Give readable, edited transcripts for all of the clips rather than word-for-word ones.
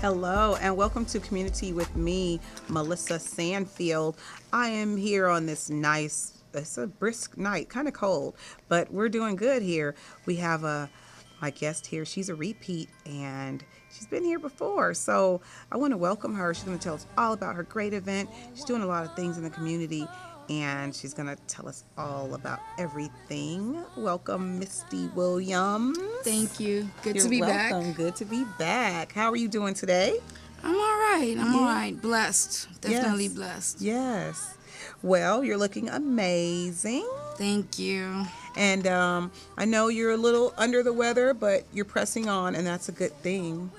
Hello, and welcome to Community with me, Melissa Sandfield. I am here on this it's a brisk night, kind of cold, but we're doing good here. We have my guest here. She's a repeat, and she's been here before, so I want to welcome her. She's going to tell us all about her great event. She's doing a lot of things in the community, and she's going to tell us all about everything. Welcome, Misty Williams. Thank you. Good You're to be welcome. back. Good to be back. How are you doing today? I'm all right. I'm all right. Blessed. Definitely Yes. blessed. Yes. Well, you're looking amazing. Thank you. And I know you're a little under the weather, but you're pressing on, and that's a good thing.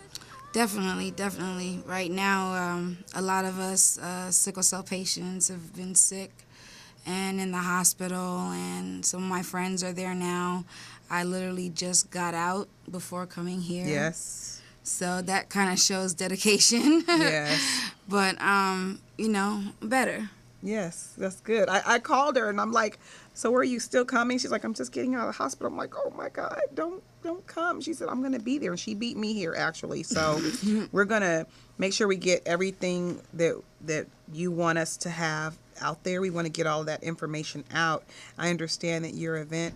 Definitely. Right now, a lot of us sickle cell patients have been sick and in the hospital, and some of my friends are there now. I literally just got out before coming here. Yes. So that kind of shows dedication. Yes. But, better. Yes, that's good. I called her, and I'm like, so are you still coming? She's like, I'm just getting out of the hospital. I'm like, oh my God, don't come. She said, I'm going to be there. And she beat me here, actually. So we're going to make sure we get everything that you want us to have out there. We want to get all of that information out. I understand that your event,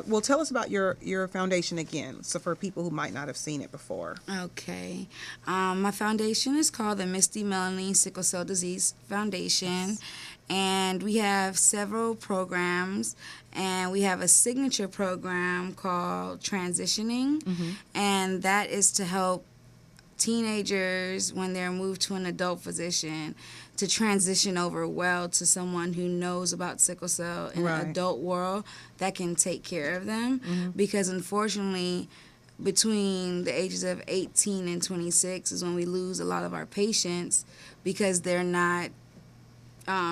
well, tell us about your foundation again, so for people who might not have seen it before. Okay. My foundation is called the Misty Melanie Sickle Cell Disease Foundation. Yes. And we have several programs, and we have a signature program called Transitioning, and that is to help teenagers when they're moved to an adult physician to transition over well to someone who knows about sickle cell in Right. an adult world that can take care of them, because unfortunately between the ages of 18 and 26 is when we lose a lot of our patients because they're not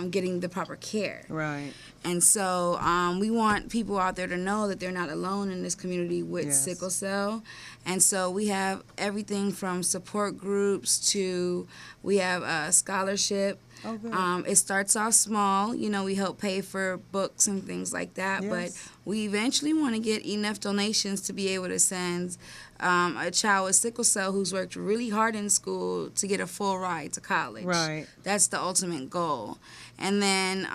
getting the proper care. Right. And so we want people out there to know that they're not alone in this community with Yes. sickle cell. And so we have everything from support groups to we have a scholarship. Oh, good. It starts off small. We help pay for books and things like that. Yes. But we eventually want to get enough donations to be able to send a child with sickle cell who's worked really hard in school to get a full ride to college. Right. That's the ultimate goal. And then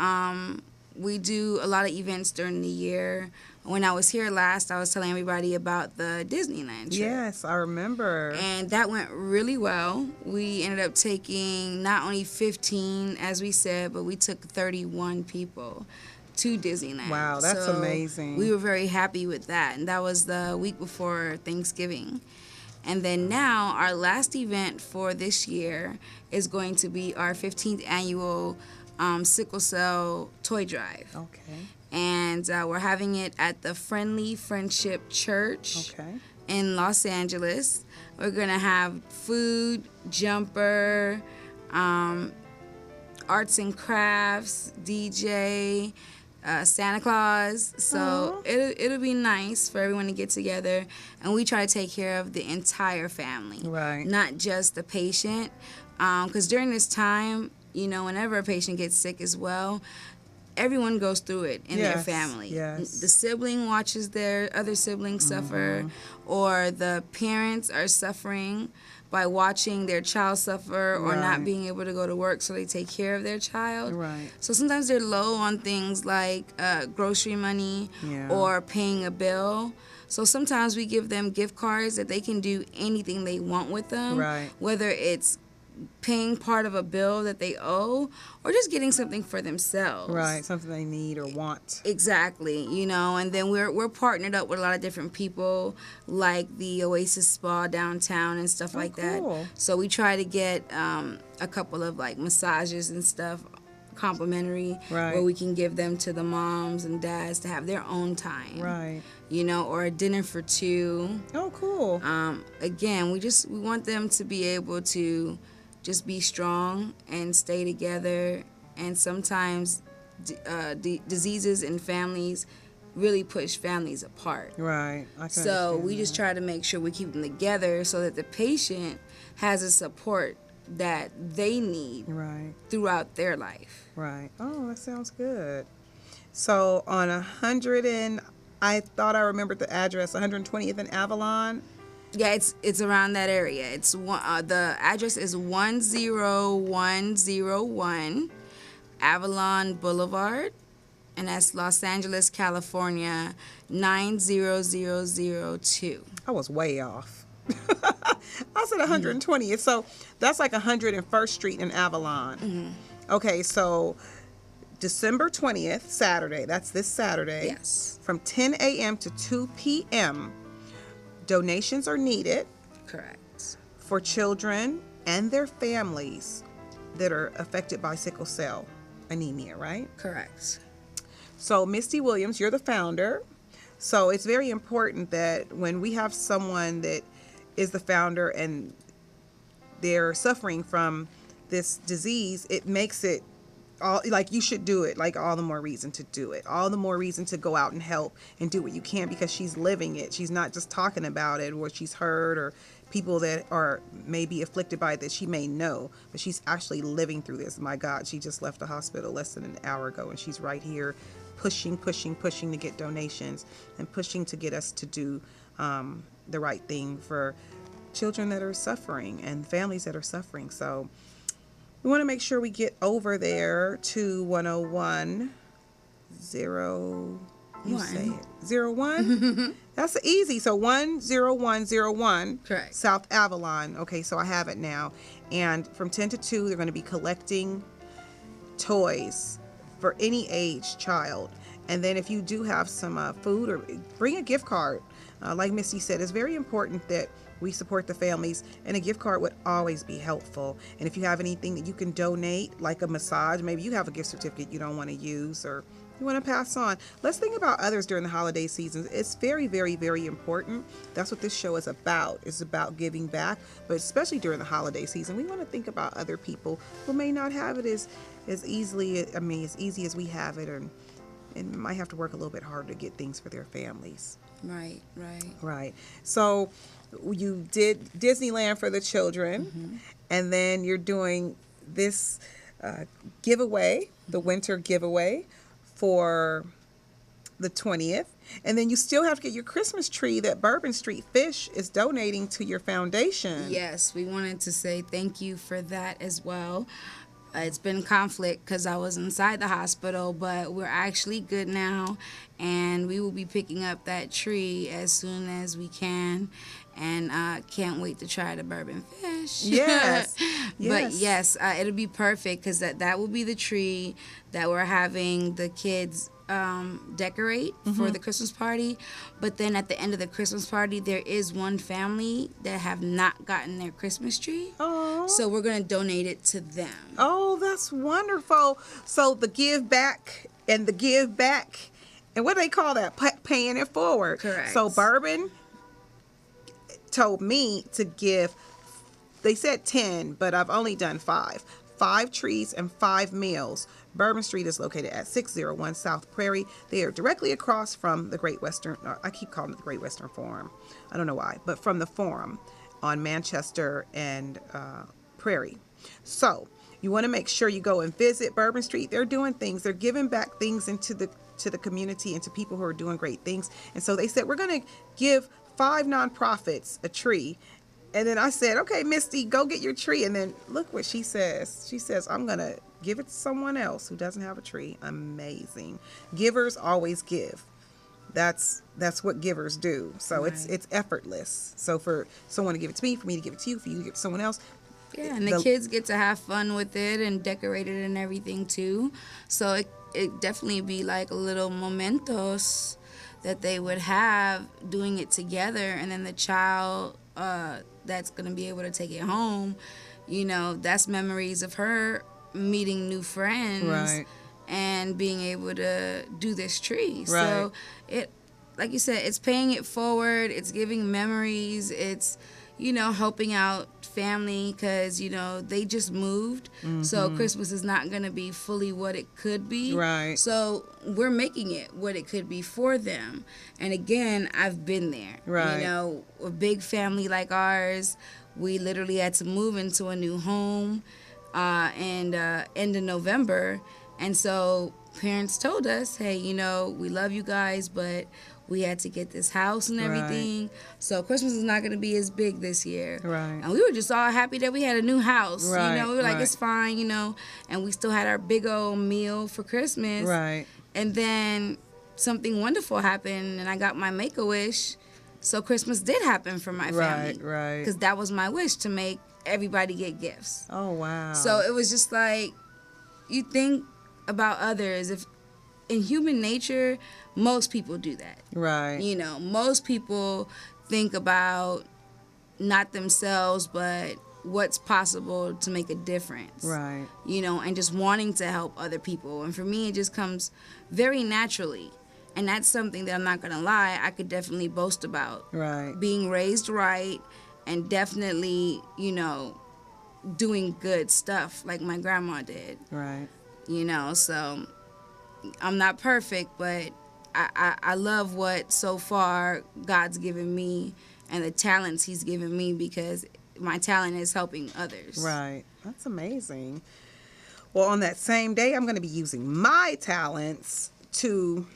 we do a lot of events during the year. When I was here last, I was telling everybody about the Disneyland trip. Yes, I remember. And that went really well. We ended up taking not only 15, as we said, but we took 31 people to Disneyland. Wow, that's So amazing. We were very happy with that. And that was the week before Thanksgiving. And then now, our last event for this year is going to be our 15th annual sickle cell toy drive. Okay. And we're having it at the Friendly Friendship Church Okay. in Los Angeles. We're going to have food, jumper, arts and crafts, DJ, Santa Claus. So it'll be nice for everyone to get together. And we try to take care of the entire family. Right. Not just the patient. Because during this time, whenever a patient gets sick as well, everyone goes through it in their Yes, family. yes. The sibling watches their other siblings suffer, or the parents are suffering by watching their child suffer or not Right. being able to go to work, so they take care of their child. Right. So sometimes they're low on things like grocery money Yeah. or paying a bill. So sometimes we give them gift cards that they can do anything they want with them, Right. whether it's paying part of a bill that they owe or just getting something for themselves. Right. Something they need or want. Exactly, and then we're partnered up with a lot of different people, like the Oasis Spa downtown and stuff like cool. that. So we try to get a couple of like massages and stuff complimentary, Right. where we can give them to the moms and dads to have their own time, Right. or a dinner for two. Oh, cool. Again, we want them to be able to just be strong and stay together. And sometimes diseases in families really push families apart. Right. I can So understand we just that. try to make sure we keep them together so that the patient has the support that they need Right. throughout their life. Right. Oh, that sounds good. So on 100 and I thought I remembered the address, 120th and Avalon. Yeah, it's around that area. It's the address is 10101 Avalon Boulevard, and that's Los Angeles, California 90002. I was way off. I said 120th. So that's like 101st Street in Avalon. Okay, so December 20th, Saturday. That's this Saturday. Yes. From 10 a.m. to 2 p.m. Donations are needed Correct. for children and their families that are affected by sickle cell anemia, right? Correct. So, Misty Williams, you're the founder. So, it's very important that when we have someone that is the founder and they're suffering from this disease, it makes it all like you should do it, like all the more reason to do it, all the more reason to go out and help and do what you can, because she's living it. She's not just talking about it, or she's heard, or people that are maybe afflicted by it that she may know, but she's actually living through this. My God, she just left the hospital less than an hour ago, and she's right here pushing to get donations and pushing to get us to do the right thing for children that are suffering and families that are suffering. So we want to make sure we get over there to 101 you say it 01. That's easy. So 10101 Correct. South Avalon. Okay, so I have it now. And from 10 to 2 they're going to be collecting toys for any age child. And then if you do have some food, or bring a gift card. Like Misty said, it's very important that we support the families, and a gift card would always be helpful. And if you have anything that you can donate, like a massage, maybe you have a gift certificate you don't want to use or you want to pass on. Let's think about others during the holiday seasons. It's very, very, very important. That's what this show is about. It's about giving back, but especially during the holiday season, we want to think about other people who may not have it as easily, as easy as we have it, and might have to work a little bit harder to get things for their families. Right. Right. So you did Disneyland for the children, and then you're doing this giveaway, the winter giveaway for the 20th. And then you still have to get your Christmas tree that Bourbon Street Fish is donating to your foundation. Yes, we wanted to say thank you for that as well. It's been conflict because I was inside the hospital, but we're actually good now, and we will be picking up that tree as soon as we can, and can't wait to try the bourbon fish. Yes. But yes, it'll be perfect because that will be the tree that we're having the kids decorate for the Christmas party. But then at the end of the Christmas party, there is one family that have not gotten their Christmas tree. Oh. So we're going to donate it to them. Oh, that's wonderful. So the give back and the give back, and what do they call that? Paying it forward. Correct. So Bourbon told me to give, they said 10, but I've only done 5. 5 trees and 5 meals. Bourbon Street is located at 601 South Prairie. They are directly across from the Great Western, I keep calling it the Great Western Forum. I don't know why, but from the Forum on Manchester and Prairie. So you want to make sure you go and visit Bourbon Street. They're doing things. They're giving back things into the community and to people who are doing great things. And so they said, we're going to give 5 nonprofits a tree. And then I said, okay, Misty, go get your tree. And then look what she says. She says, I'm going to give it to someone else who doesn't have a tree. Amazing. Givers always give. That's what givers do. So Right. it's effortless. So for someone to give it to me, for me to give it to you, for you to give it to someone else. Yeah, and the kids get to have fun with it and decorate it and everything too. So it definitely be like a little mementos that they would have doing it together, and then the child that's going to be able to take it home, that's memories of her meeting new friends, Right. and being able to do this tree. Right. So it, like you said, it's paying it forward, it's giving memories, it's helping out family because they just moved, so Christmas is not going to be fully what it could be. Right. So we're making it what it could be for them. And again, I've been there. Right. A big family like ours, we literally had to move into a new home end of November, and so parents told us, hey, we love you guys, but We had to get this house and everything. So Christmas is not going to be as big this year. Right. And we were just all happy that we had a new house. Right, We were like, right. it's fine, And we still had our big old meal for Christmas. Right. And then something wonderful happened, and I got my Make-A-Wish. So Christmas did happen for my family. Right. Because that was my wish, to make everybody get gifts. Oh, wow. So it was just like, you think about others. If in human nature, most people do that. Right. Most people think about not themselves, but what's possible to make a difference. Right. And just wanting to help other people. And for me, it just comes very naturally. And that's something that I'm not going to lie, I could definitely boast about. Right. Being raised right, and definitely, doing good stuff like my grandma did. Right. So I'm not perfect, but I love what so far God's given me and the talents he's given me, because my talent is helping others. Right. That's amazing. Well, on that same day, I'm going to be using my talents to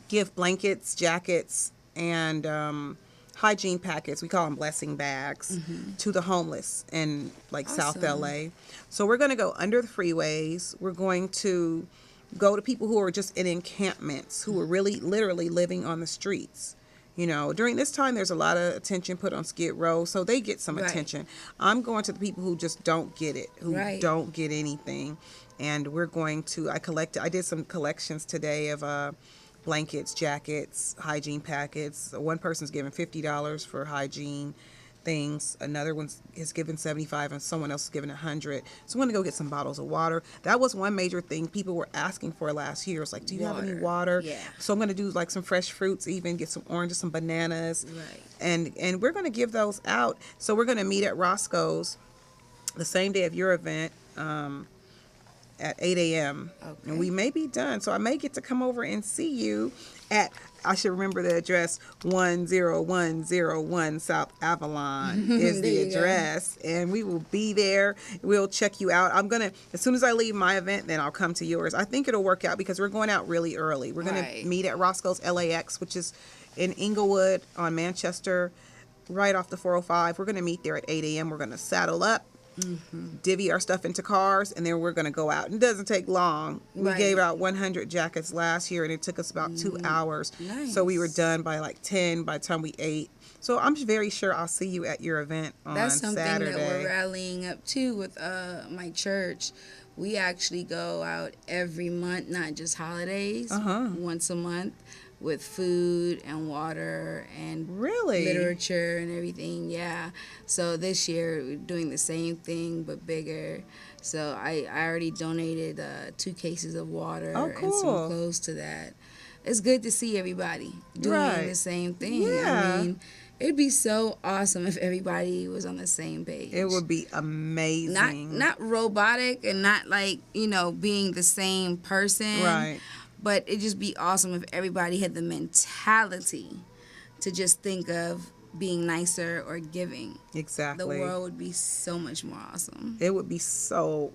give blankets, jackets, and hygiene packets. We call them blessing bags, to the homeless in South Awesome. LA. So we're going to go under the freeways. We're going to go to people who are just in encampments, who are really literally living on the streets. During this time, there's a lot of attention put on Skid Row, so they get some Right. attention. I'm going to the people who just don't get it, who Right. don't get anything. And we're going to, I did some collections today of blankets, jackets, hygiene packets. One person's given $50 for hygiene things. Another one is given $75, and someone else is given $100. So I'm going to go get some bottles of water. That was one major thing people were asking for last year. It's like, do you have any water? Yeah. So I'm going to do some fresh fruits, even get some oranges, some bananas. Right. And we're going to give those out. So we're going to meet at Roscoe's the same day of your event, at 8 a.m. Okay. And we may be done. So I may get to come over and see you at, I should remember the address, 10101 South Avalon is the There you go. address. And we will be there. We'll check you out. I'm going to, as soon as I leave my event, then I'll come to yours. I think it'll work out because we're going out really early. We're going Right. to meet at Roscoe's LAX, which is in Inglewood on Manchester, right off the 405. We're going to meet there at 8 a.m. We're going to saddle up, divvy our stuff into cars, and then we're going to go out. It doesn't take long. We Right. gave out 100 jackets last year, and it took us about 2 hours. Nice. So we were done by 10 by the time we ate. So I'm very sure I'll see you at your event on That's something Saturday. that we're rallying up to with my church. We actually go out every month, not just holidays, once a month, with food and water and Really? literature and everything. Yeah. So this year we're doing the same thing but bigger. So I already donated 2 cases of water Oh, and cool. some clothes to that. It's good to see everybody doing Right. the same thing. Yeah. I mean, it'd be so awesome if everybody was on the same page. It would be amazing. Not robotic and not being the same person. Right. But it'd just be awesome if everybody had the mentality to just think of being nicer or giving. Exactly. The world would be so much more awesome. It would be so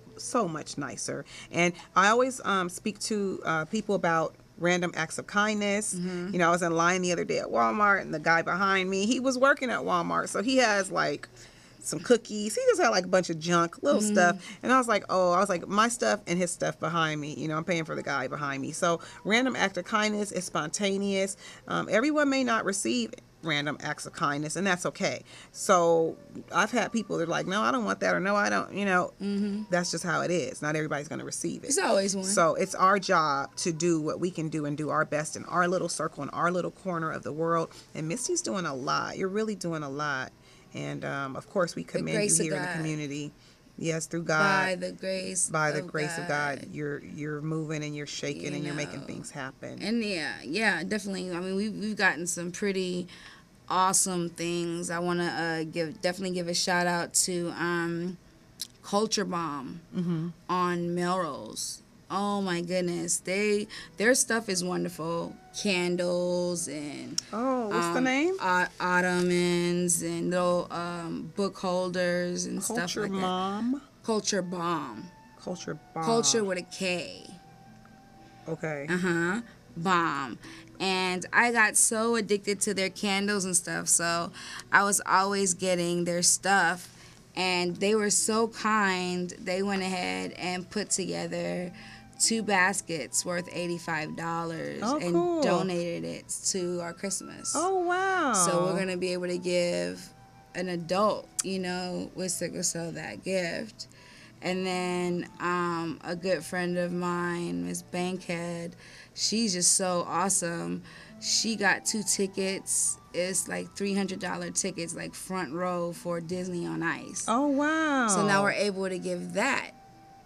much nicer. And I always speak to people about random acts of kindness. I was in line the other day at Walmart, and the guy behind me, he was working at Walmart, so he has some cookies. He just had a bunch of junk, little stuff. And I was like, my stuff and his stuff behind me. I'm paying for the guy behind me. So random act of kindness is spontaneous. Everyone may not receive random acts of kindness, and that's okay. So I've had people that are like, no, I don't want that, or no, I don't, that's just how it is. Not everybody's going to receive it. It's always one. So it's our job to do what we can do and do our best in our little circle, in our little corner of the world. And Misty's doing a lot. You're really doing a lot. And, of course, we commend grace you of here in the God. community. Yes, through God. By the grace of God, you're moving and you're shaking and you're making things happen. And yeah, definitely. I mean, we've gotten some pretty awesome things. I want to definitely give a shout out to Culture Bomb on Melrose. Oh my goodness, their stuff is wonderful. Candles and What's the name? Ottomans and little book holders and stuff Culture like Mom. that. Culture Bomb. Culture Bomb. Culture with a K. Okay. Bomb. And I got so addicted to their candles and stuff, so I was always getting their stuff. And they were so kind. They went ahead and put together 2 baskets worth $85 Oh, and cool. donated it to our Christmas. Oh, wow. So we're going to be able to give an adult, with sickle cell that gift. And then a good friend of mine, Miss Bankhead, she's just so awesome. She got 2 tickets. It's like $300 tickets, like front row for Disney on Ice. Oh, wow. So now we're able to give that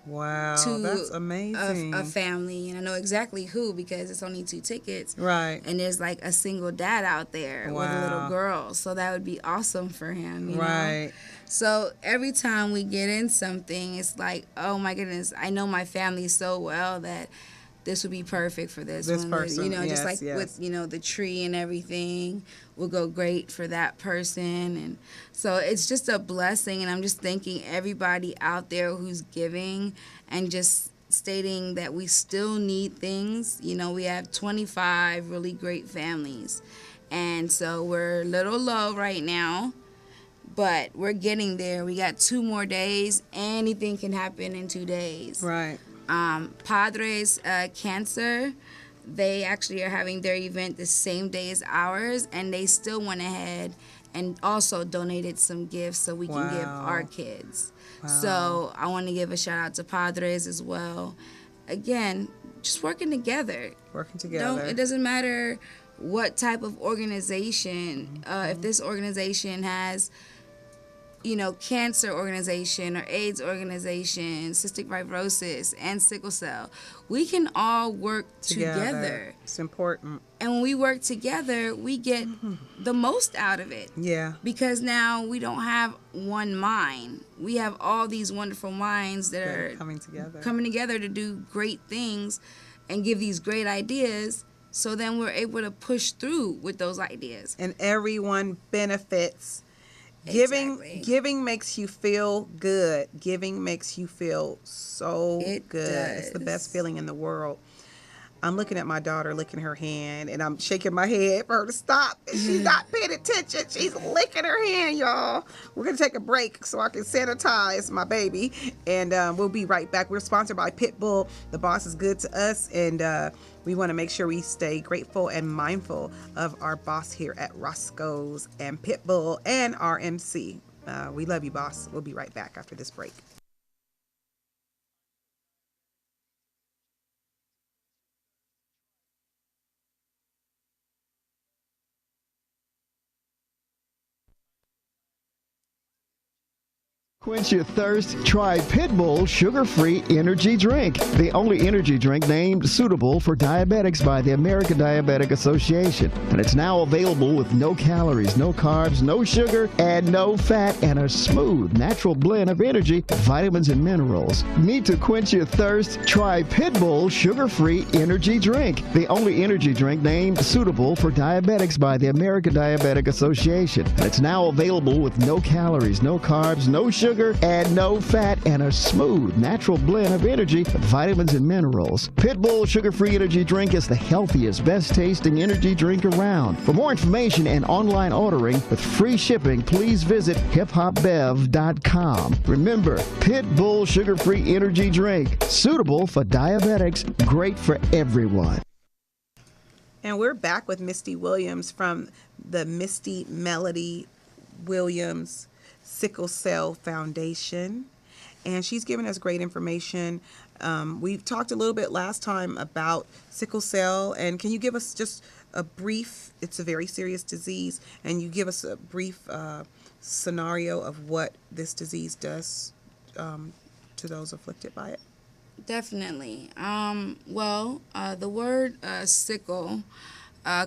Wow, to that's amazing. a family. And I know exactly who, because it's only 2 tickets. Right. And there's like a single dad out there with a little Wow. girl. So that would be awesome for him, you know? Right. So every time we get in something, it's like, oh my goodness, I know my family so well that this would be perfect for this one. person, just yes, like yes. with, the tree and everything will go great for that person. And so it's just a blessing. And I'm just thanking everybody out there who's giving and just stating that we still need things. We have 25 really great families. And so we're a little low right now, but we're getting there. We got 2 more days. Anything can happen in 2 days. Right. Padres Cancer, they actually are having their event the same day as ours, and they still went ahead and also donated some gifts so we can give Wow. our kids. Wow. So I want to give a shout out to Padres as well. Again, just working together. Working together. It doesn't matter what type of organization. If this organization has, cancer organization or AIDS organization, cystic fibrosis, and sickle cell, we can all work together. It's important. And when we work together, we get the most out of it. Yeah. Because now we don't have one mind. We have all these wonderful minds that They're are coming together to do great things and give these great ideas. So then we're able to push through with those ideas. And everyone benefits. Exactly. Giving makes you feel good. Giving makes you feel so It good. It's the does. best feeling in the world. I'm looking at my daughter licking her hand, and I'm shaking my head for her to stop. And she's not paying attention. She's licking her hand, y'all. We're going to take a break so I can sanitize my baby, and we'll be right back. We're sponsored by Pitbull. The boss is good to us, and we want to make sure we stay grateful and mindful of our boss here at Roscoe's and Pitbull and RMC. We love you, boss. We'll be right back after this break. Quench your thirst, try Pitbull Sugar-Free Energy Drink, the only energy drink named suitable for diabetics by the American Diabetic Association. And it's now available with no calories, no carbs, no sugar, and no fat, and a smooth, natural blend of energy, vitamins, and minerals. Need to quench your thirst? Try Pitbull Sugar-Free Energy Drink, the only energy drink named suitable for diabetics by the American Diabetic Association. And it's now available with no calories, no carbs, no sugar, and no fat, and a smooth, natural blend of energy, vitamins, and minerals. Pitbull Sugar-Free Energy Drink is the healthiest, best-tasting energy drink around. For more information and online ordering with free shipping, please visit hiphopbev.com. Remember, Pitbull Sugar-Free Energy Drink, suitable for diabetics, great for everyone. And we're back with Misty Williams from the Misty Melody Williams Sickle Cell Foundation, and she's given us great information. We've talked a little bit last time about sickle cell, and can you give us just a brief, it's a very serious disease, and you give us a brief scenario of what this disease does to those afflicted by it? Definitely. The word sickle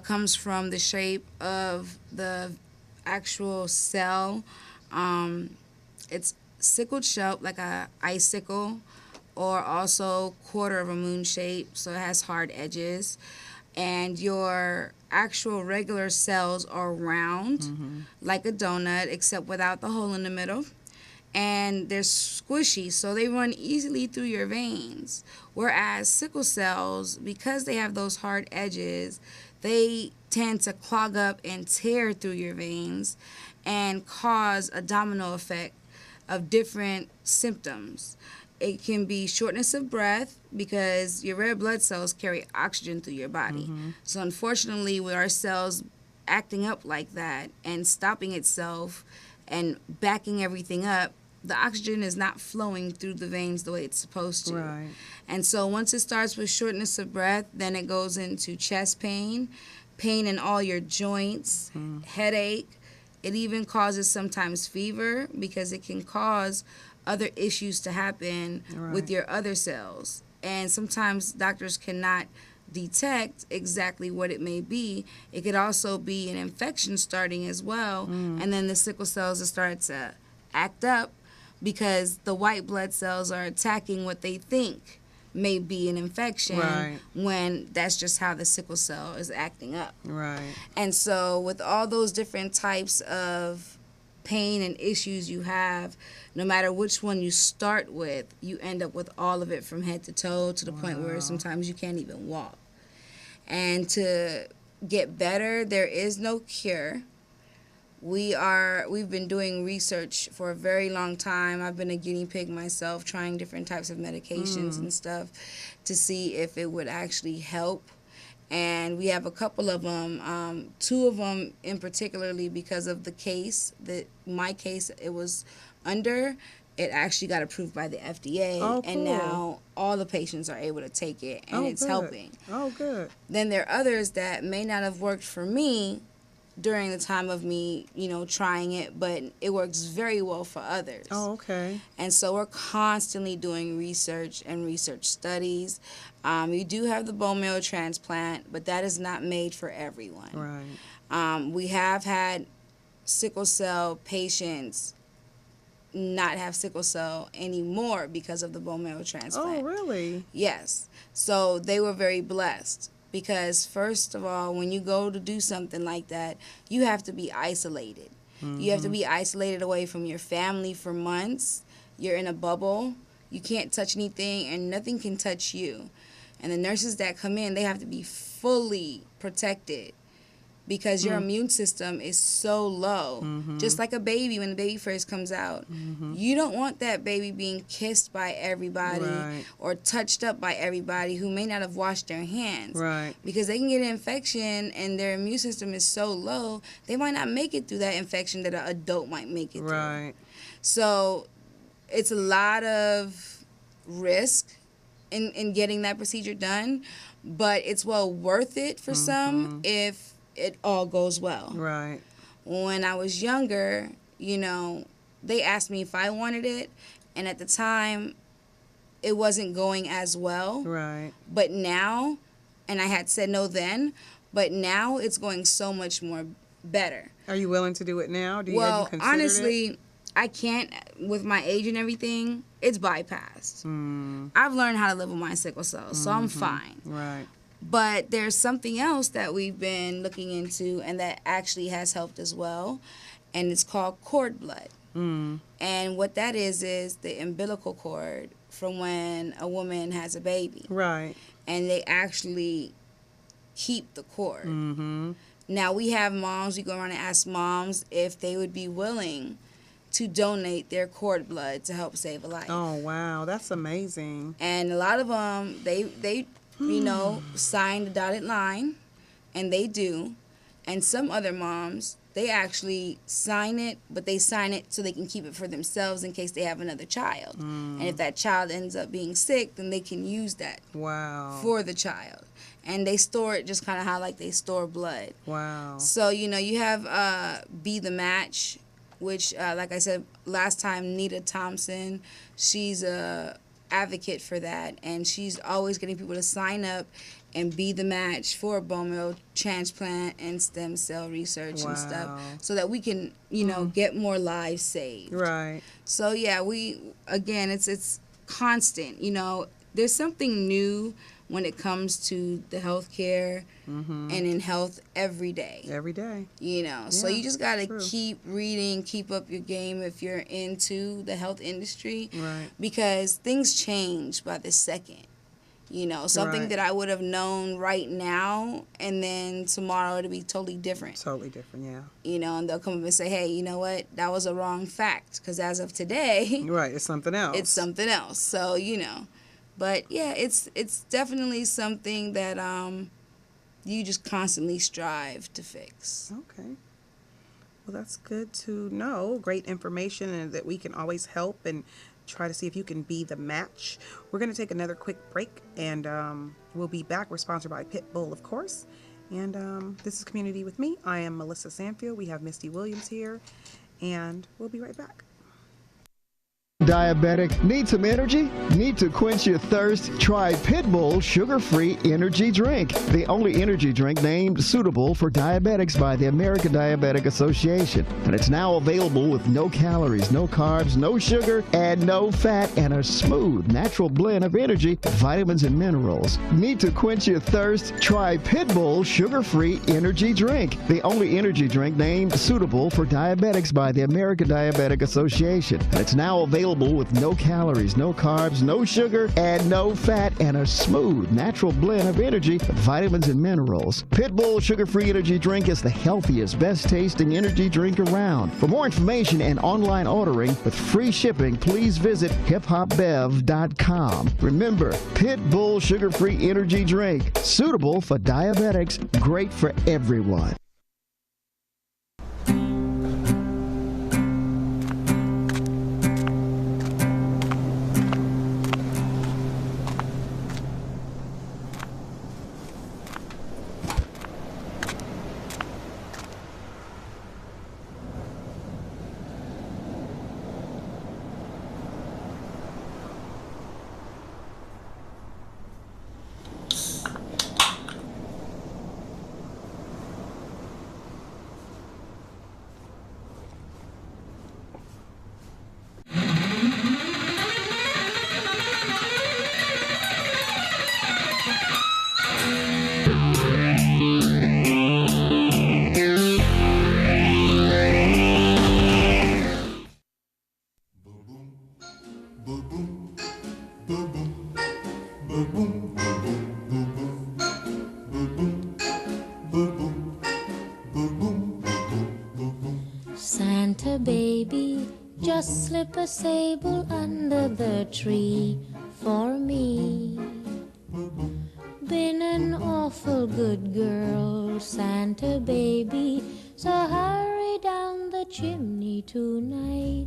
comes from the shape of the actual cell. It's sickled shape, like a icicle, or also quarter of a moon shape, so it has hard edges. And your actual regular cells are round, like a donut, except without the hole in the middle. And they're squishy, so they run easily through your veins. Whereas sickle cells, because they have those hard edges, they tend to clog up and tear through your veins and cause a domino effect of different symptoms. It can be shortness of breath because your red blood cells carry oxygen through your body. So unfortunately, with our cells acting up like that and stopping itself and backing everything up, the oxygen is not flowing through the veins the way it's supposed to. Right. And so once it starts with shortness of breath, then it goes into chest pain, pain in all your joints, headache. It even causes sometimes fever because it can cause other issues to happen with your other cells. And sometimes doctors cannot detect exactly what it may be. It could also be an infection starting as well. And then the sickle cells will start to act up because the white blood cells are attacking what they think may be an infection when that's just how the sickle cell is acting up. Right. And so with all those different types of pain and issues you have, no matter which one you start with, you end up with all of it from head to toe to the point where sometimes you can't even walk. And to get better, there is no cure. We've been doing research for a very long time. I've been a guinea pig myself, trying different types of medications and stuff to see if it would actually help. And we have a couple of them, two of them in particularly because of the case, my case it was under. It actually got approved by the FDA, and now all the patients are able to take it, and it's helping. Oh, good. Then there are others that may not have worked for me during the time of me, trying it, but it works very well for others. Oh, okay. And so we're constantly doing research and research studies. We do have the bone marrow transplant, but that is not made for everyone. Right. We have had sickle cell patients not have sickle cell anymore because of the bone marrow transplant. Oh, really? Yes. So they were very blessed because, first of all, when you go to do something like that, you have to be isolated. You have to be isolated away from your family for months. You're in a bubble. You can't touch anything, and nothing can touch you. And the nurses that come in, they have to be fully protected because your immune system is so low. Just like a baby when the baby first comes out. You don't want that baby being kissed by everybody or touched up by everybody who may not have washed their hands. Right. Because they can get an infection and their immune system is so low, they might not make it through that infection that an adult might make it through. Right. So it's a lot of risk in getting that procedure done, but it's well worth it for some if it all goes well. Right. When I was younger, they asked me if I wanted it, and at the time, it wasn't going as well. Right. But now, and I had said no then, but now it's going so much more better. Are you willing to do it now? Have you considered honestly, it? I can't, with my age and everything, it's bypassed. I've learned how to live with my sickle cells, so I'm fine. Right. But there's something else that we've been looking into and that actually has helped as well, and it's called cord blood. And what that is the umbilical cord from when a woman has a baby. Right. And they actually keep the cord. Now, we have moms, we go around and ask moms if they would be willing to donate their cord blood to help save a life. Oh, wow. That's amazing. And a lot of them, they sign the dotted line, and they do. And some other moms, they actually sign it, but they sign it so they can keep it for themselves in case they have another child. And if that child ends up being sick, then they can use that for the child. And they store it just kind of how like they store blood. Wow. So, you have Be the Match, which, like I said last time, Nita Thompson, she's a advocate for that, and she's always getting people to sign up and be the match for bone marrow transplant and stem cell research and stuff, so that we can, get more lives saved. Right. So yeah, it's constant. There's something new when it comes to the healthcare and in health every day. Every day. So you just got to keep reading, keep up your game if you're into the health industry. Right. Because things change by the second. You know, something Right. that I would have known right now, and then tomorrow it'll be totally different. Totally different, yeah. You know, and they'll come up and say, hey, you know what? That was a wrong fact. Because as of today, Right, it's something else. it's something else. So, you know. But, yeah, it's definitely something that you just constantly strive to fix. Okay. Well, that's good to know. Great information, and that we can always help and try to see if you can be the match. We're going to take another quick break, and we'll be back. We're sponsored by Pitbull, of course. And this is Community with me. I am Melissa Sanfield. We have Misty Williams here, and we'll be right back. Diabetic? Need some energy? Need to quench your thirst? Try Pitbull Sugar-Free Energy Drink, the only energy drink named suitable for diabetics by the American Diabetic Association. And it's now available with no calories, no carbs, no sugar, and no fat, and a smooth, natural blend of energy, vitamins, and minerals. Need to quench your thirst? Try Pitbull Sugar-Free Energy Drink, the only energy drink named suitable for diabetics by the American Diabetic Association. And it's now available with no calories, no carbs, no sugar, and no fat, and a smooth, natural blend of energy, vitamins, and minerals. Pitbull Sugar-Free Energy Drink is the healthiest, best-tasting energy drink around. For more information and online ordering with free shipping, please visit hiphopbev.com. Remember, Pitbull Sugar-Free Energy Drink, suitable for diabetics, great for everyone. Santa baby, just slip a sable under the tree for me. Been an awful good girl, Santa baby, so hurry down the chimney tonight.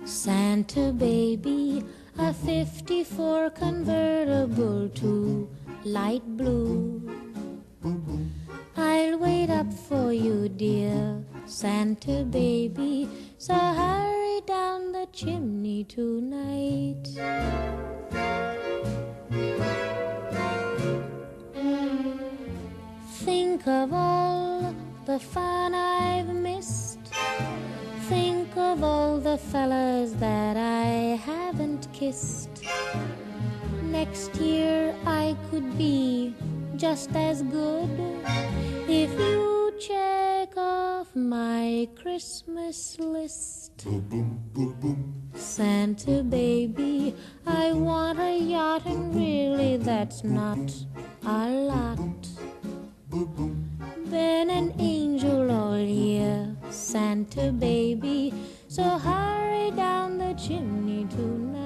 Santa baby, a 54 convertible to light blue. I'll wait up for you, dear Santa baby, so hurry down the chimney tonight. Think of all the fun I've missed. Think of all the fellas that I haven't kissed. Next year I could be just as good if you check off my Christmas list. Santa baby, I want a yacht, and really that's not a lot. Been an angel all year, Santa baby, so hurry down the chimney tonight.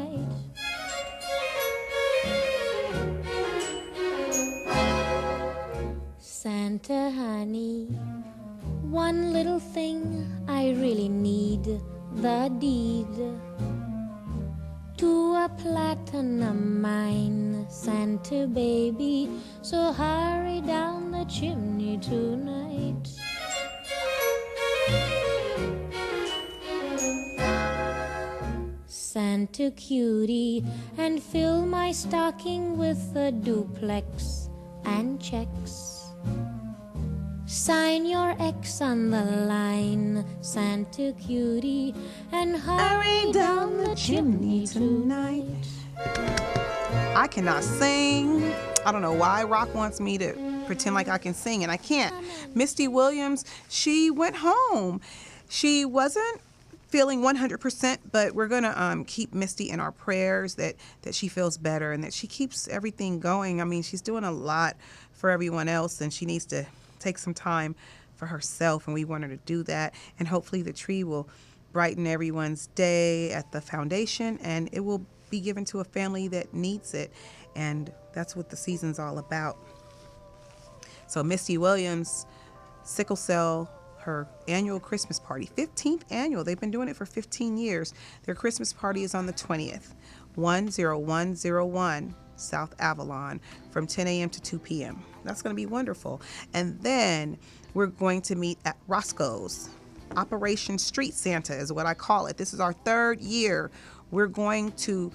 Santa honey, one little thing I really need, the deed to a platinum mine, Santa baby, so hurry down the chimney tonight. Santa cutie, and fill my stocking with a duplex and checks. Sign your X on the line, Santa cutie, and hurry down the chimney tonight. I cannot sing. I don't know why Rock wants me to pretend like I can sing, and I can't. Misty Williams, she went home. She wasn't feeling 100%, but we're going to keep Misty in our prayers that she feels better and that she keeps everything going. I mean, she's doing a lot for everyone else, and she needs to take some time for herself, and we want her to do that. And hopefully the tree will brighten everyone's day at the foundation, and it will be given to a family that needs it. And that's what the season's all about. So Misty Williams, sickle cell, her annual Christmas party, 15th annual. They've been doing it for 15 years. Their Christmas party is on the 20th, 10101 South Avalon, from 10 a.m. to 2 p.m. That's going to be wonderful. And then we're going to meet at Roscoe's. Operation Street Santa is what I call it. This is our 3rd year. We're going to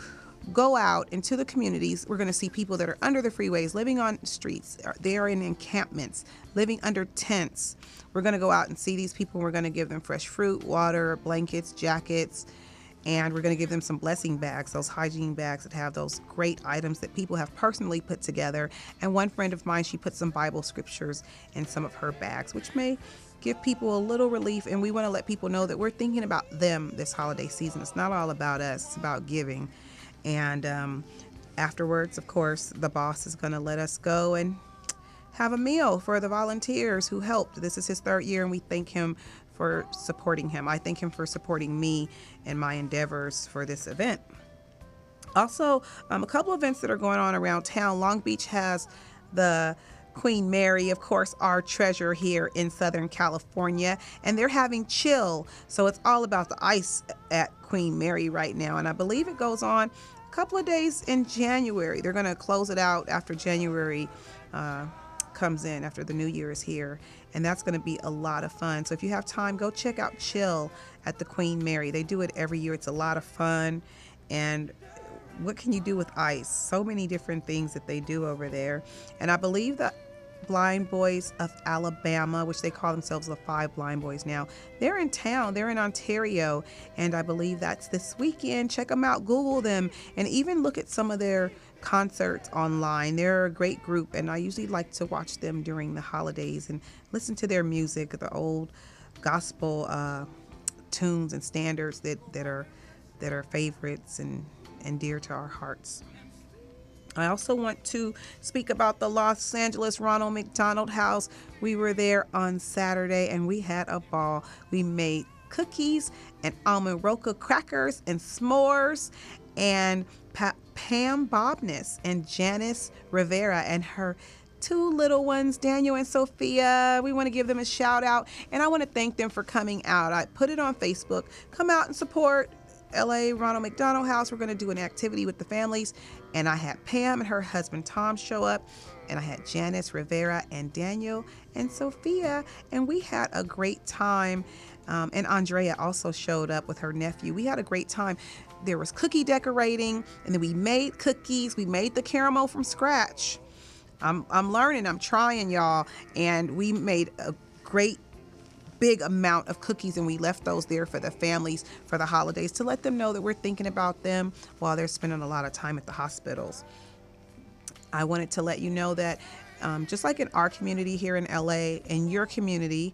go out into the communities. We're going to see people that are under the freeways, living on streets. They are in encampments, living under tents. We're going to go out and see these people. We're going to give them fresh fruit, water, blankets, jackets, and we're going to give them some blessing bags, those hygiene bags that have those great items that people have personally put together. And one friend of mine, she put some Bible scriptures in some of her bags, which may give people a little relief. And we want to let people know that we're thinking about them this holiday season. It's not all about us. It's about giving. And afterwards, of course, the boss is going to let us go and have a meal for the volunteers who helped. This is his 3rd year, and we thank him for supporting him. I thank him for supporting me in my endeavors for this event. Also, a couple events that are going on around town. Long Beach has the Queen Mary, of course, our treasure here in Southern California, and they're having chill. So it's all about the ice at Queen Mary right now, and I believe it goes on a couple of days in January. They're going to close it out after January comes in, after the new year is here, and that's going to be a lot of fun. So if you have time, go check out Chill at the Queen Mary. They do it every year. It's a lot of fun. And what can you do with ice? So many different things that they do over there. And I believe that Blind Boys of Alabama, which they call themselves the 5 Blind Boys now, they're in town. They're in Ontario, and I believe that's this weekend. Check them out, Google them, and even look at some of their concerts online. They're a great group, and I usually like to watch them during the holidays and listen to their music, the old gospel tunes and standards that are favorites and dear to our hearts. I also want to speak about the Los Angeles Ronald McDonald House. We were there on Saturday and we had a ball. We made cookies and almond roca crackers and s'mores, and Pam Bobness and Janice Rivera and her 2 little ones, Daniel and Sophia. We want to give them a shout out, and I want to thank them for coming out. I put it on Facebook. Come out and support LA Ronald McDonald House. We're going to do an activity with the families, and I had Pam and her husband Tom show up, and I had Janice Rivera and Daniel and Sophia, and we had a great time. And Andrea also showed up with her nephew. We had a great time. There was cookie decorating, and then we made cookies. We made the caramel from scratch. I'm learning. I'm trying, y'all. And we made a great big amount of cookies, and we left those there for the families for the holidays to let them know that we're thinking about them while they're spending a lot of time at the hospitals. I wanted to let you know that just like in our community here in LA, in your community,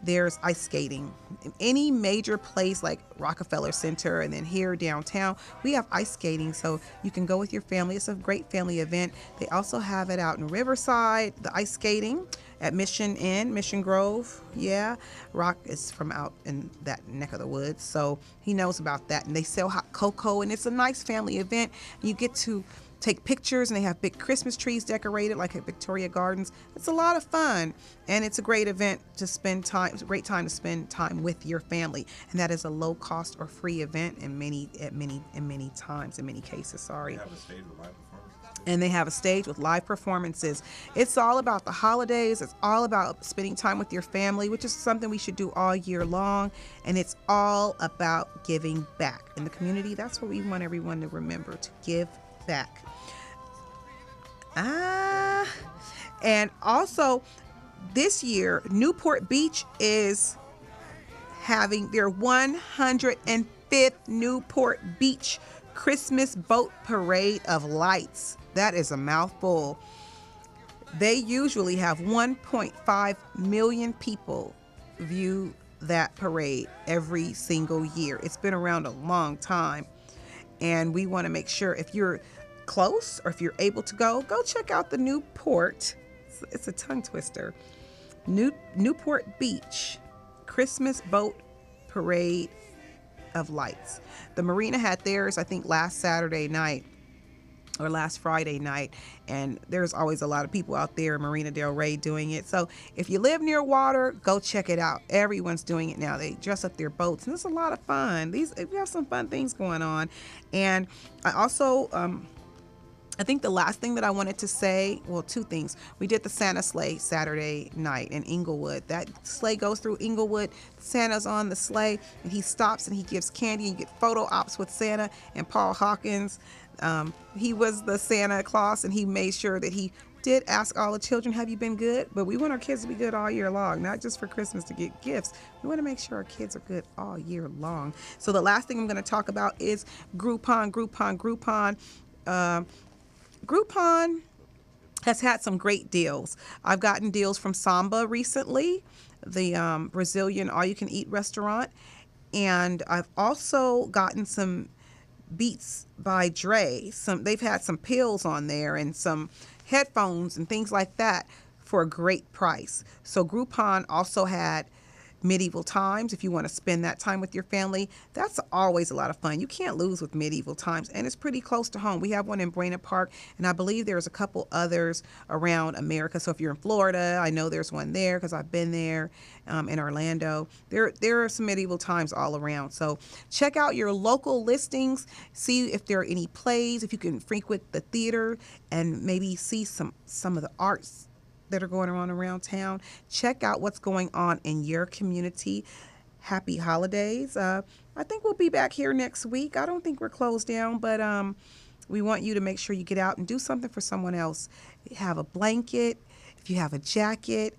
there's ice skating. In any major place like Rockefeller Center, and then here downtown, we have ice skating, so you can go with your family. It's a great family event. They also have it out in Riverside, the ice skating at Mission Grove. Yeah, Rock is from out in that neck of the woods, so he knows about that. And they sell hot cocoa, and it's a nice family event. You get to take pictures, and they have big Christmas trees decorated like at Victoria Gardens. It's a lot of fun, and it's a great event to spend time. It's a great time to spend time with your family, and that is a low cost or free event in many cases. Sorry. And they have a stage with live performances. It's all about the holidays. It's all about spending time with your family, which is something we should do all year long. And it's all about giving back in the community. That's what we want everyone to remember, to give back. And also this year, Newport Beach is having their 105th Newport Beach Christmas Boat Parade of Lights. That is a mouthful. They usually have 1.5 million people view that parade every single year. It's been around a long time, and we want to make sure if you're close or if you're able to go check out the Newport. It's a tongue twister. Newport Beach Christmas Boat Parade of Lights. The marina had theirs, I think, last Saturday night or last Friday night, and there's always a lot of people out there in Marina Del Rey doing it. So if you live near water, go check it out. Everyone's doing it now. They dress up their boats, and it's a lot of fun. We have some fun things going on. And I also I think the last thing that I wanted to say, well, two things. We did the Santa sleigh Saturday night in Inglewood. That sleigh goes through Inglewood. Santa's on the sleigh, and he stops and he gives candy, and you get photo ops with Santa. And Paul Hawkins, he was the Santa Claus, and he made sure that he did ask all the children, have you been good? But we want our kids to be good all year long, not just for Christmas to get gifts. We want to make sure our kids are good all year long. So the last thing I'm going to talk about is Groupon. Groupon has had some great deals. I've gotten deals from Samba recently, the Brazilian all-you-can-eat restaurant, and I've also gotten some Beats by Dre. They've had some pills on there and some headphones and things like that for a great price. So Groupon also had Medieval Times. If you want to spend that time with your family, that's always a lot of fun. You can't lose with Medieval Times, and it's pretty close to home. We have one in Brainerd Park, and I believe there's a couple others around America. So if you're in Florida, I know there's one there because I've been there. In Orlando, there are some Medieval Times all around. So check out your local listings, see if there are any plays, if you can frequent the theater and maybe see some of the arts that are going on around town. Check out what's going on in your community. Happy holidays. I think we'll be back here next week. I don't think we're closed down, but we want you to make sure you get out and do something for someone else. Have a blanket, if you have a jacket,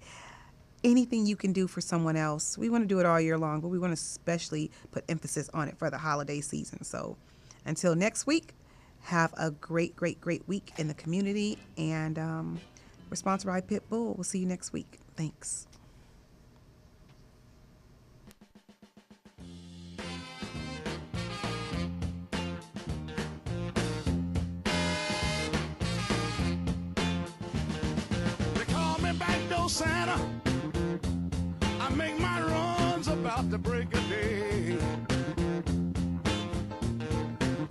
anything you can do for someone else. We want to do it all year long, but we want to especially put emphasis on it for the holiday season. So until next week, have a great week in the community, and we're sponsored by Pitbull. We'll see you next week. Thanks. They call me Backdoor Santa. I make my runs about the break of day.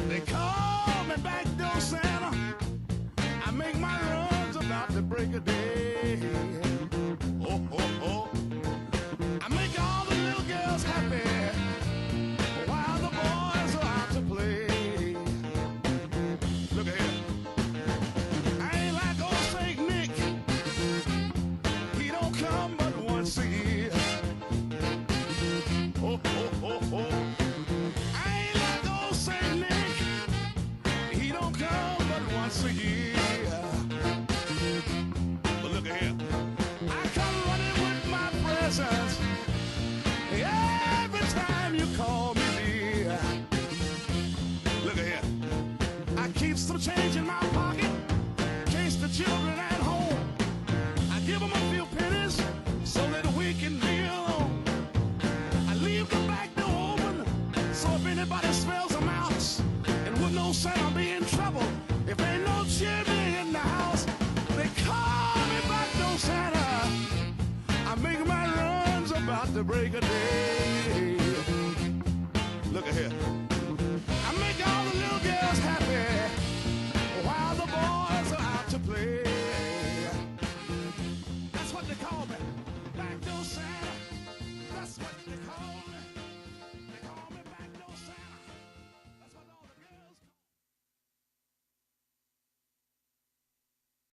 They call me Backdoor Santa. I make my runs about the break of day. Oh, oh, oh. I make all the little girls happy while the boys are out to play. Look at here. I ain't like old Saint Nick. He don't come but once a year. Oh, oh, oh, oh. I ain't like old Saint Nick. He don't come but once a year. But look at here. I come running with my presents every time you call me dear. Look at here. I keep some change in my pocket in case the children at home. I give them a few pennies so that we can be alone. I leave the back door open so if anybody smells a mouse, and with no scent I'll be in trouble. If ain't no chimney in the house, they call me Backdoor Santa. I make my runs about the break of day. Look at here.